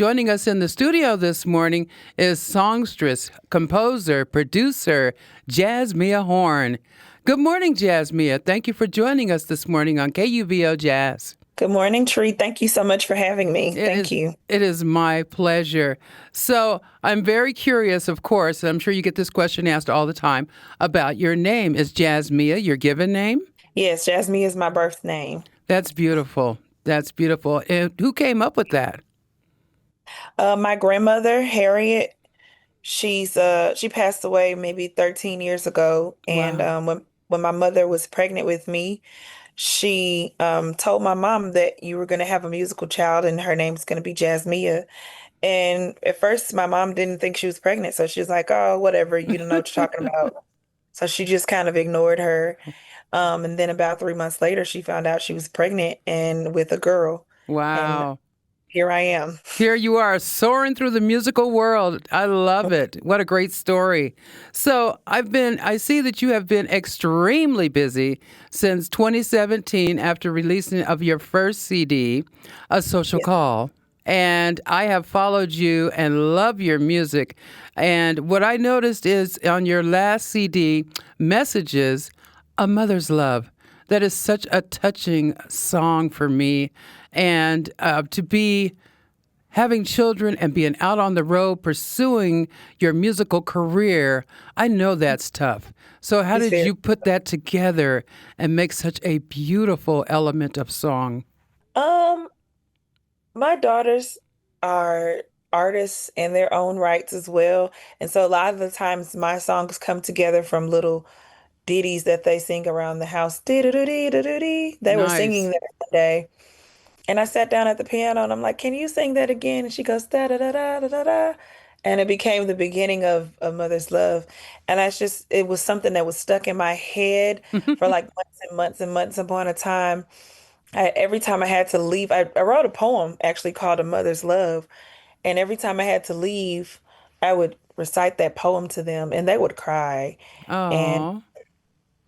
joining us in the studio this morning is songstress, composer, producer, Jazzmeia Horn. Good morning, Jazzmeia. Thank you for joining us this morning on KUVO Jazz. Good morning, Tree. Thank you so much for having me. Thank you. It is my pleasure. So I'm very curious, of course, and I'm sure you get this question asked all the time about your name. Is Jazzmeia your given name? Yes, Jasmine is my birth name. That's beautiful. That's beautiful. And who came up with that? My grandmother, Harriet, she passed away maybe 13 years ago, and Wow. when my mother was pregnant with me, she told my mom that you were going to have a musical child, and her name's going to be Jazzmeia. And at first, my mom didn't think she was pregnant, so she was like, "Oh, whatever, you don't know what you're talking about." So she just kind of ignored her. And then about 3 months later, she found out she was pregnant and with a girl. And Wow. here I am. Here you are soaring through the musical world. I love it. What a great story. So I see that you have been extremely busy since 2017 after releasing of your first CD, A Social Yeah. Call. And I have followed you and love your music. And what I noticed is on your last CD, Messages, A Mother's Love. That is such a touching song for me. And to be having children and being out on the road pursuing your musical career, I know that's tough. So how It's did very, you put that together and make such a beautiful element of song? um, my daughters are artists in their own rights as well. And so a lot of the times my songs come together from little ditties that they sing around the house. Dee-doo-doo-dee-doo-doo-dee. They were singing Nice. that one day. And I sat down at the piano and I'm like, "Can you sing that again?" And she goes, "Da da da da da da da." And it became the beginning of A Mother's Love. And it was something that was stuck in my head for like months and months and months upon a time. Every time I had to leave, I wrote a poem actually called A Mother's Love. And every time I had to leave, I would recite that poem to them and they would cry. And Oh,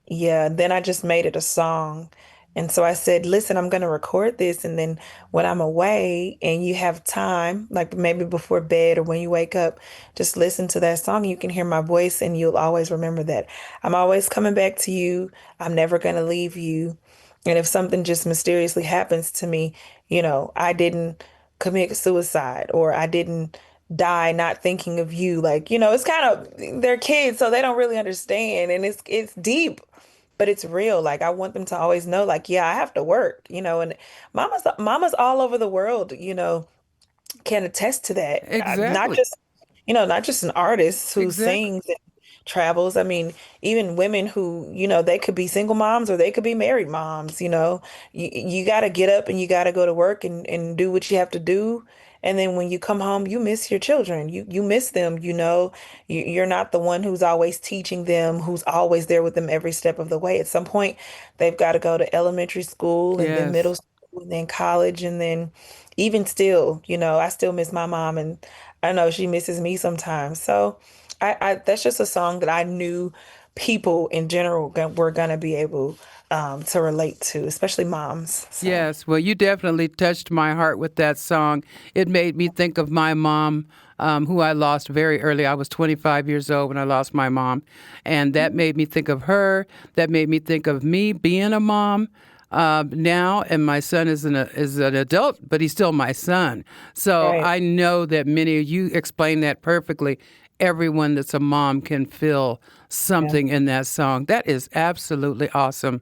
yeah, then I just made it a song. And so I said, "Listen, I'm going to record this. And then when I'm away and you have time, like maybe before bed or when you wake up, just listen to that song. You can hear my voice and you'll always remember that I'm always coming back to you. I'm never going to leave you. And if something just mysteriously happens to me, I didn't commit suicide or I didn't die not thinking of you." Like, it's kind of they're kids, so they don't really understand. And it's deep, but it's real. Like I want them to always know, like, yeah, I have to work, and mamas all over the world, can attest to that. Not exactly. just, not just an artist who Exactly. sings and travels. I mean, even women who, they could be single moms or they could be married moms, you got to get up and you got to go to work and do what you have to do. And then when you come home, you miss your children. You miss them, you're not the one who's always teaching them, who's always there with them every step of the way. At some point, they've got to go to elementary school and then Yes. middle school and then college. And then even still, I still miss my mom and I know she misses me sometimes. So that's just a song that I knew people in general were gonna be able to relate to, especially moms. So Yes, well, you definitely touched my heart with that song. It made me think of my mom, who I lost very early. I was 25 years old when I lost my mom, and that made me think of her. That made me think of me being a mom now, and my son is an adult, but he's still my son. So right. I know that many of you explained that perfectly. Everyone that's a mom can feel Yeah. something in that song. That is absolutely awesome.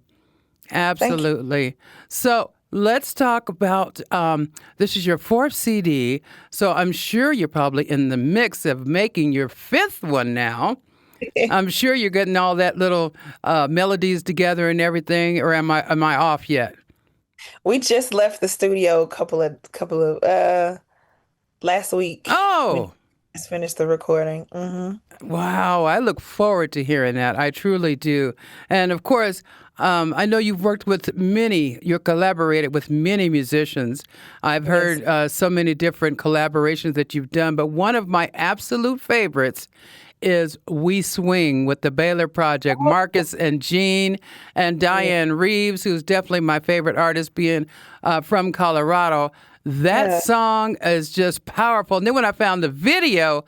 Thank you. Absolutely. So let's talk about this is your fourth CD. So I'm sure you're probably in the mix of making your fifth one now. I'm sure you're getting all that little melodies together and everything. Or am I off yet? We just left the studio a couple of last week. We Oh, just finished the recording. wow. I look forward to hearing that. I truly do. And of course, I know you've collaborated with many musicians. I've Yes. heard so many different collaborations that you've done, but one of my absolute favorites is We Swing with the Baylor Project, Marcus and Jean and Yeah. Dianne Reeves, who's definitely my favorite artist being from Colorado. That Yeah. song is just powerful. And then when I found the video,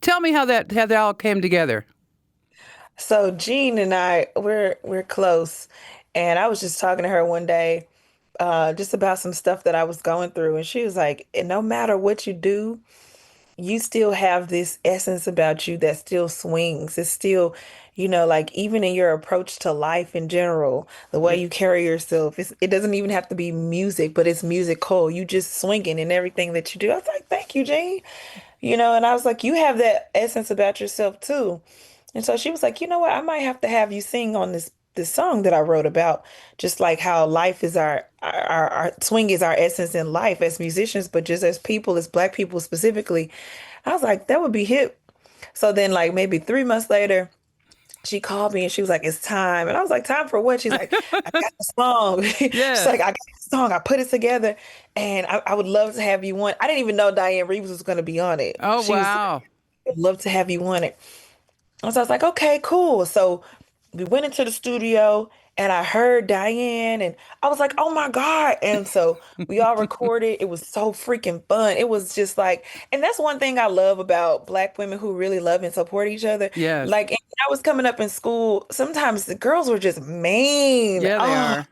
tell me how that all came together. So Jean and I, we're close, and I was just talking to her one day, just about some stuff that I was going through, and she was like, "And no matter what you do, you still have this essence about you that still swings. It's still, like even in your approach to life in general, the way Yeah. you carry yourself, it doesn't even have to be music, but it's musical. You just swinging in everything that you do." I was like, "Thank you, Jean." And I was like, "You have that essence about yourself too." And so she was like, "You know what? I might have to have you sing on this song that I wrote about, just like how life is our swing is our essence in life as musicians, but just as people, as Black people specifically." I was like, "That would be hip." So then, like maybe 3 months later, she called me and she was like, "It's time." And I was like, "Time for what?" She's like, "I got the song." She's like, Yes. "I got the song. I put it together, and I would love to have you on." I didn't even know Dianne Reeves was going to be on it. Oh, She was like, wow. "I'd love to have you on it." And so I was like, "Okay, cool." So we went into the studio and I heard Dianne and I was like, "Oh my God." And so we all recorded. It was so freaking fun. It was just like, and that's one thing I love about Black women who really love and support each other. Yes. Like, and when I was coming up in school, sometimes the girls were just mean. Yeah, they Oh, are.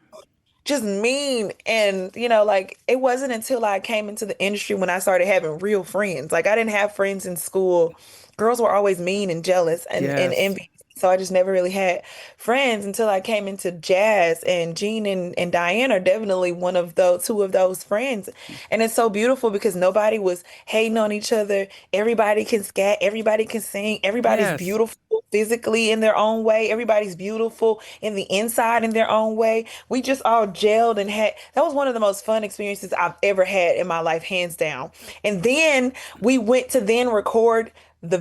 just mean. And, like it wasn't until I came into the industry when I started having real friends. Like I didn't have friends in school. Girls were always mean and jealous and Yes. envious. So I just never really had friends until I came into jazz, and Jean and Diane are definitely one of those two of those friends. And it's so beautiful because nobody was hating on each other. Everybody can scat, everybody can sing, everybody's Yes. beautiful physically in their own way. Everybody's beautiful in the inside in their own way. We just all gelled and had that was one of the most fun experiences I've ever had in my life, hands down. And then we went to then record the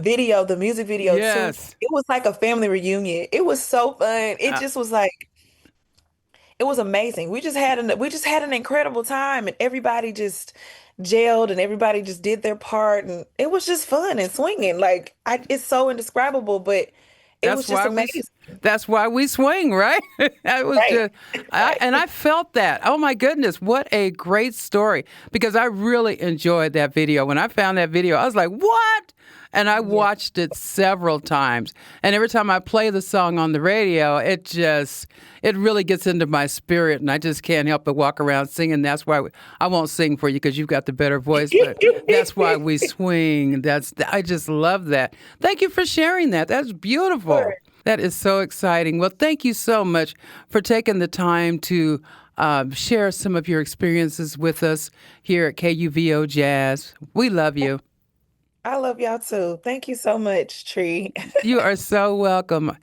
music video too. Yes. It was like a family reunion. It was so fun. It Uh, just was like it was amazing. We just had an incredible time, and everybody just gelled and everybody just did their part, and it was just fun and swinging. Like it's so indescribable, but it That's was just why amazing. that's why we swing, right? I was Right. just and Right. I felt that. Oh my goodness, what a great story. Because I really enjoyed that video. When I found that video, I was like, "What?" And I Yeah. watched it several times. And every time I play the song on the radio, it really gets into my spirit and I just can't help but walk around singing. That's why I won't sing for you because you've got the better voice, but that's why we swing. I just love that. Thank you for sharing that. That's beautiful. Sure. That is so exciting. Well, thank you so much for taking the time to share some of your experiences with us here at KUVO Jazz. We love you. I love y'all too. Thank you so much, Tree. You are so welcome.